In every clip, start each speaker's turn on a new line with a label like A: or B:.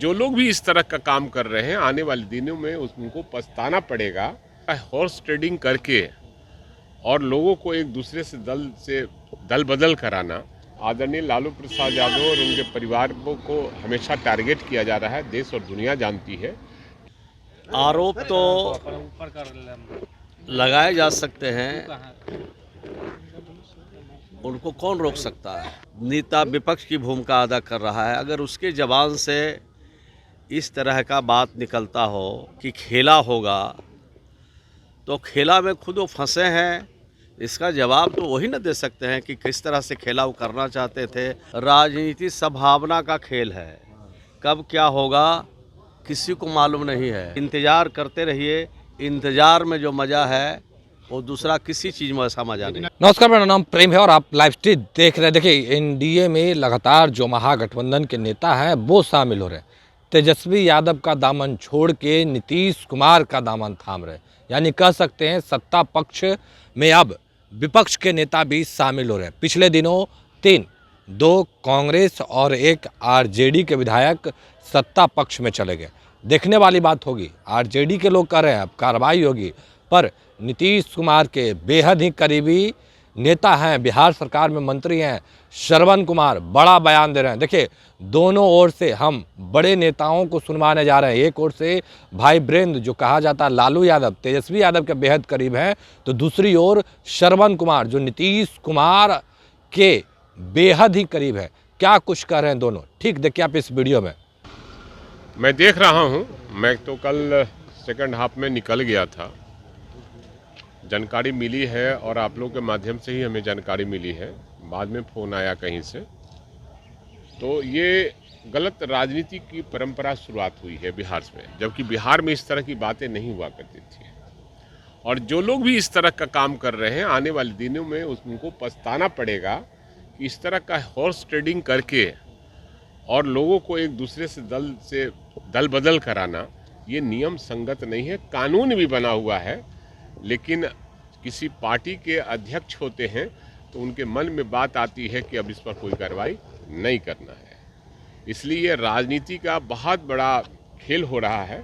A: जो लोग भी इस तरह का काम कर रहे हैं आने वाले दिनों में उनको पछताना पड़ेगा। हॉर्स ट्रेडिंग करके और लोगों को एक दूसरे से दल बदल कराना, आदरणीय लालू प्रसाद यादव और उनके परिवार को हमेशा टारगेट किया जा रहा है। देश और दुनिया जानती है।
B: आरोप तो लगाए जा सकते हैं, उनको कौन रोक सकता है। नेता विपक्ष की भूमिका अदा कर रहा है। अगर उसके जबान से इस तरह का बात निकलता हो कि खेला होगा, तो खेला में खुद वो फंसे हैं। इसका जवाब तो वही न दे सकते हैं कि किस तरह से खेला वो करना चाहते थे। राजनीति संभावना का खेल है, कब क्या होगा किसी को मालूम नहीं है। इंतज़ार करते रहिए। इंतज़ार में जो मज़ा है वो दूसरा किसी चीज़ में ऐसा मज़ा नहीं।
C: नमस्कार, मेरा नाम प्रेम है और आप लाइव स्ट्रीट देख रहे हैं। देखिए, एनडीए में लगातार जो महागठबंधन के नेता हैं वो शामिल हो रहे हैं। तेजस्वी यादव का दामन छोड़ के नीतीश कुमार का दामन थाम रहे, यानी कह सकते हैं सत्ता पक्ष में अब विपक्ष के नेता भी शामिल हो रहे हैं। पिछले दिनों दो कांग्रेस और एक आरजेडी के विधायक सत्ता पक्ष में चले गए। देखने वाली बात होगी, आरजेडी के लोग कह रहे हैं अब कार्रवाई होगी, पर नीतीश कुमार के बेहद ही करीबी नेता हैं, बिहार सरकार में मंत्री हैं, श्रवण कुमार बड़ा बयान दे रहे हैं। देखिए, दोनों ओर से हम बड़े नेताओं को सुनवाने जा रहे हैं। एक ओर से भाई ब्रेंद जो कहा जाता है लालू यादव, तेजस्वी यादव के बेहद करीब हैं, तो दूसरी ओर श्रवण कुमार जो नीतीश कुमार के बेहद ही करीब है। क्या कुछ कह रहे हैं दोनों, ठीक देखिए आप इस वीडियो में।
A: मैं देख रहा हूं, मैं तो कल सेकंड हाफ में निकल गया था। जानकारी मिली है और आप लोगों के माध्यम से ही हमें जानकारी मिली है, बाद में फ़ोन आया कहीं से। तो ये गलत राजनीति की परंपरा शुरुआत हुई है बिहार में, जबकि बिहार में इस तरह की बातें नहीं हुआ करती थी। और जो लोग भी इस तरह का काम कर रहे हैं आने वाले दिनों में उनको पछताना पड़ेगा कि इस तरह का हॉर्स ट्रेडिंग करके और लोगों को एक दूसरे से दल बदल कराना ये नियम संगत नहीं है। कानून भी बना हुआ है, लेकिन किसी पार्टी के अध्यक्ष होते हैं तो उनके मन में बात आती है कि अब इस पर कोई कार्रवाई नहीं करना है। इसलिए राजनीति का बहुत बड़ा खेल हो रहा है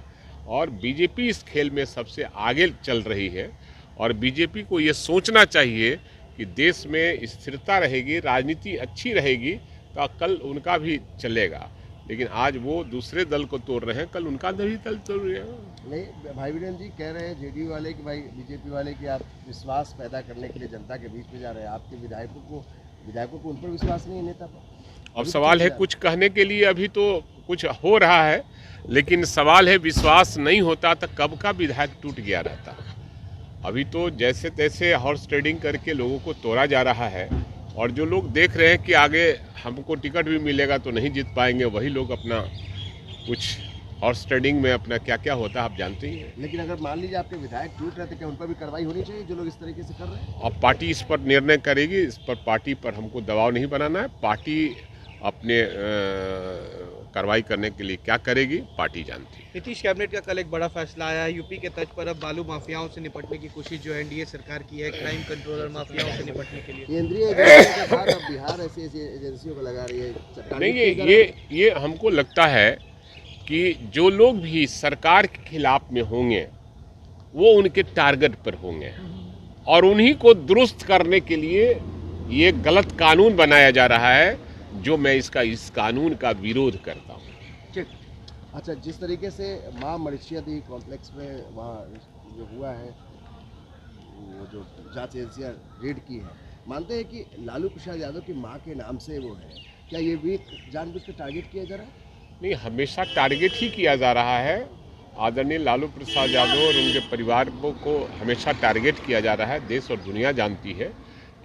A: और बीजेपी इस खेल में सबसे आगे चल रही है। और बीजेपी को ये सोचना चाहिए कि देश में स्थिरता रहेगी, राजनीति अच्छी रहेगी तो कल उनका भी चलेगा। लेकिन आज वो दूसरे दल को तोड़ रहे हैं, कल उनका भी दल तोड़ रहे हैं।
D: नहीं, भाई वीरेंद्र जी कह रहे हैं जेडीयू वाले कि भाई बीजेपी वाले कि आप विश्वास पैदा करने के लिए जनता के बीच में जा रहे हैं। आपके विधायकों को उन पर विश्वास नहीं है, नेता पर।
A: अब सवाल है, कुछ कहने के लिए अभी तो कुछ हो रहा है, लेकिन सवाल है विश्वास नहीं होता तो कब का विधायक टूट गया रहता। अभी तो जैसे तैसे हॉर्स ट्रेडिंग करके लोगों को तोड़ा जा रहा है। और जो लोग देख रहे हैं कि आगे हमको टिकट भी मिलेगा तो नहीं जीत पाएंगे, वही लोग अपना कुछ हॉर्स ट्रेडिंग में अपना क्या क्या होता है आप जानते ही हैं।
D: लेकिन अगर मान लीजिए आपके विधायक टूट रहे थे, क्या उन पर भी कार्रवाई होनी चाहिए जो लोग इस तरीके से कर रहे हैं?
A: अब पार्टी इस पर निर्णय करेगी। इस पर पार्टी पर हमको दबाव नहीं बनाना है। पार्टी अपने कार्रवाई करने के लिए क्या करेगी पार्टी जानती है।
E: नीतीश कैबिनेट का कल एक बड़ा फैसला आया है। यूपी के तर्ज पर अब बालू माफियाओं से निपटने की कोशिश जो एनडीए सरकार की है, क्राइम कंट्रोलर माफियाओं से निपटने के लिए।
D: केंद्रीय एजेंसियों के बाद अब बिहार ऐसी एजेंसियों को लगा रही है।
A: नहीं, ये हमको लगता है कि जो लोग भी सरकार के खिलाफ में होंगे वो उनके टारगेट पर होंगे और उन्हीं को दुरुस्त करने के लिए ये गलत कानून बनाया जा रहा है, जो मैं इस कानून का विरोध करता हूँ।
D: अच्छा, जिस तरीके से माँ मरीचियादी कॉम्प्लेक्स में वहाँ जो हुआ है, वो जो जांच एजेंसियाँ रेड की है, मानते हैं कि लालू प्रसाद यादव की माँ के नाम से वो है, क्या ये भी जानबूझ कर टारगेट किया जा रहा है?
A: नहीं, हमेशा टारगेट ही किया जा रहा है। आदरणीय लालू प्रसाद यादव और उनके परिवार को हमेशा टारगेट किया जा रहा है। देश और दुनिया जानती है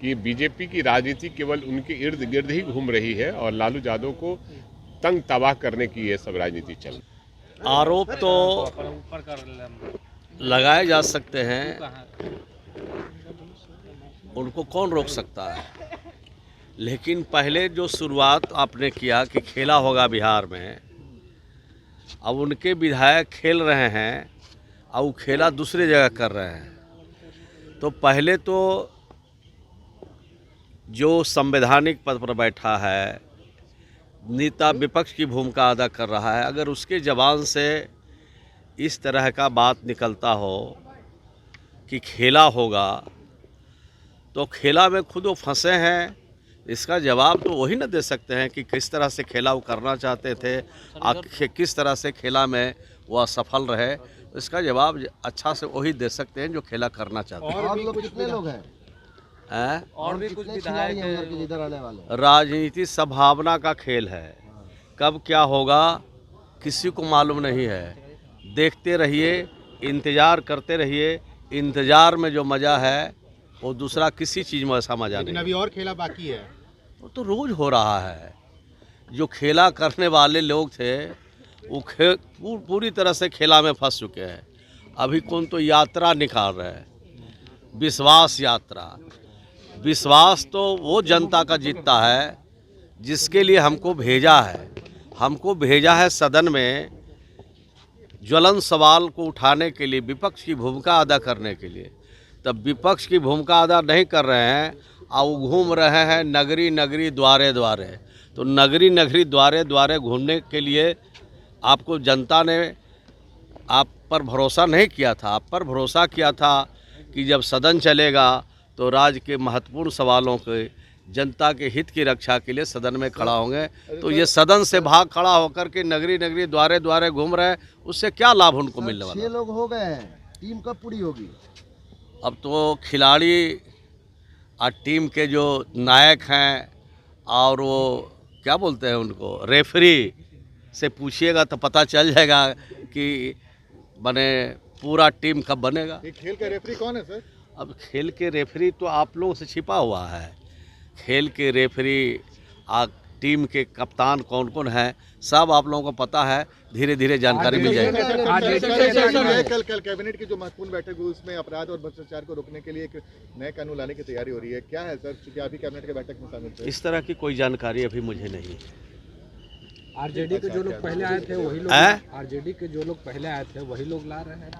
A: कि बीजेपी की राजनीति केवल उनके इर्द गिर्द ही घूम रही है और लालू यादव को तंग तबाह करने की ये सब राजनीति चल रही है।
B: आरोप तो लगाए जा सकते हैं, उनको कौन रोक सकता है। लेकिन पहले जो शुरुआत आपने किया कि खेला होगा बिहार में, अब उनके विधायक खेल रहे हैं और वो खेला दूसरी जगह कर रहे हैं। तो पहले तो जो संवैधानिक पद पर बैठा है, नेता विपक्ष की भूमिका अदा कर रहा है। अगर उसके जबान से इस तरह का बात निकलता हो कि खेला होगा, तो खेला में खुद वो फंसे हैं, इसका जवाब तो वही ना दे सकते हैं कि किस तरह से खेला वो करना चाहते थे, किस तरह से खेला में वो असफल रहे। इसका जवाब अच्छा से वही दे सकते हैं जो खेला करना चाहते हैं।
D: और लोग कितने लोग हैं?
E: और भी कुछ
D: खिलाड़ी हैं उधर के इधर आने वाले?
B: राजनीति संभावना का खेल है, कब क्या होगा किसी को मालूम नहीं है। देखते रहिए, इंतज़ार करते रहिए। इंतज़ार में जो मज़ा है वो दूसरा किसी चीज़ में ऐसा मज़ा नहीं।
F: अभी और खेला बाकी है।
B: वो तो रोज़ हो रहा है। जो खेला करने वाले लोग थे वो पूरी तरह से खेला में फंस चुके हैं। अभी कौन तो यात्रा निकाल रहे हैं, विश्वास यात्रा। विश्वास तो वो जनता का जीतता है जिसके लिए हमको भेजा है। हमको भेजा है सदन में ज्वलन सवाल को उठाने के लिए, विपक्ष की भूमिका अदा करने के लिए। तब विपक्ष की भूमिका अदा नहीं कर रहे हैं और वो घूम रहे हैं नगरी नगरी द्वारे द्वारे। तो नगरी नगरी द्वारे द्वारे घूमने के लिए आपको जनता ने आप पर भरोसा नहीं किया था। आप पर भरोसा किया था कि जब सदन चलेगा तो राज्य के महत्वपूर्ण सवालों के, जनता के हित की रक्षा के लिए सदन में खड़ा होंगे। तो ये सदन से भाग खड़ा होकर के नगरी नगरी द्वारे द्वारे घूम रहे हैं, उससे क्या लाभ उनको मिलने वाला?
D: 6 लोग हो गए हैं, टीम कब पूरी होगी?
B: अब तो खिलाड़ी और टीम के जो नायक हैं और वो क्या बोलते हैं उनको, रेफरी से पूछिएगा तो पता चल जाएगा कि बने पूरा टीम कब बनेगा।
F: ये खेल का रेफरी कौन है सर?
B: अब खेल के रेफरी तो आप लोगों से छिपा हुआ है। खेल के रेफरी टीम के कप्तान कौन कौन है सब आप लोगों को पता है, धीरे धीरे जानकारी मिल जाएगी।
F: कल कैबिनेट की जो महत्वपूर्ण बैठक हुई उसमें अपराध और भ्रष्टाचार को रोकने के लिए एक नए कानून लाने की तैयारी हो रही है, क्या है सर? क्योंकि अभी कैबिनेट की बैठक में शामिल थे।
B: इस तरह की कोई जानकारी अभी मुझे नहीं है।
C: आरजेडी के जो लोग पहले आए थे वही लोग, आरजेडी के जो लोग पहले आए थे वही लोग ला रहे हैं।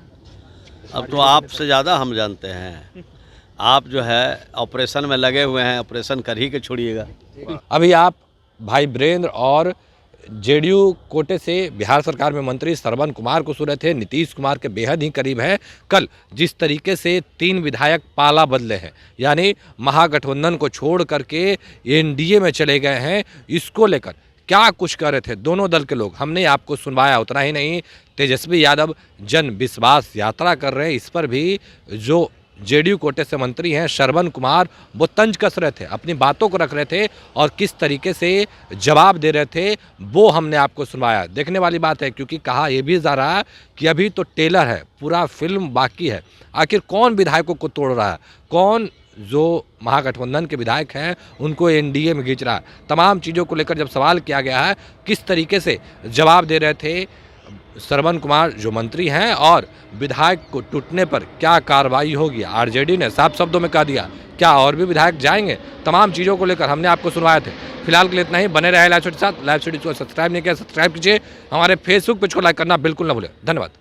B: अब तो आपसे ज़्यादा हम जानते हैं। आप जो है ऑपरेशन में लगे हुए हैं, ऑपरेशन कर ही के छोड़िएगा।
C: अभी आप भाई ब्रेंद्र और जेडीयू कोटे से बिहार सरकार में मंत्री श्रवण कुमार को सुन रहे थे। नीतीश कुमार के बेहद ही करीब है। कल जिस तरीके से 3 विधायक पाला बदले हैं, यानी महागठबंधन को छोड़ करके एनडीए में चले गए हैं, इसको लेकर क्या कुछ कर रहे थे दोनों दल के लोग, हमने आपको सुनवाया। उतना ही नहीं, तेजस्वी यादव जन विश्वास यात्रा कर रहे हैं, इस पर भी जो जेडीयू कोटे से मंत्री हैं श्रवण कुमार वो तंज कस रहे थे, अपनी बातों को रख रहे थे और किस तरीके से जवाब दे रहे थे वो हमने आपको सुनवाया। देखने वाली बात है, क्योंकि कहा यह भी जा रहा है कि अभी तो टेलर है, पूरा फिल्म बाकी है। आखिर कौन विधायकों को तोड़ रहा है, कौन जो महागठबंधन के विधायक हैं उनको एनडीए में खींच रहा है, तमाम चीज़ों को लेकर जब सवाल किया गया है किस तरीके से जवाब दे रहे थे श्रवण कुमार जो मंत्री हैं, और विधायक को टूटने पर क्या कार्रवाई होगी। आरजेडी ने साफ शब्दों में कह दिया, क्या और भी विधायक जाएंगे, तमाम चीज़ों को लेकर हमने आपको सुनवाए थे। फिलहाल के लिए इतना ही, बने रहे लाइव स्टोरी के साथ। लाइव स्टोरी को सब्सक्राइब नहीं किया सब्सक्राइब कीजिए, हमारे फेसबुक पेज को लाइक करना बिल्कुल ना भूलें। धन्यवाद।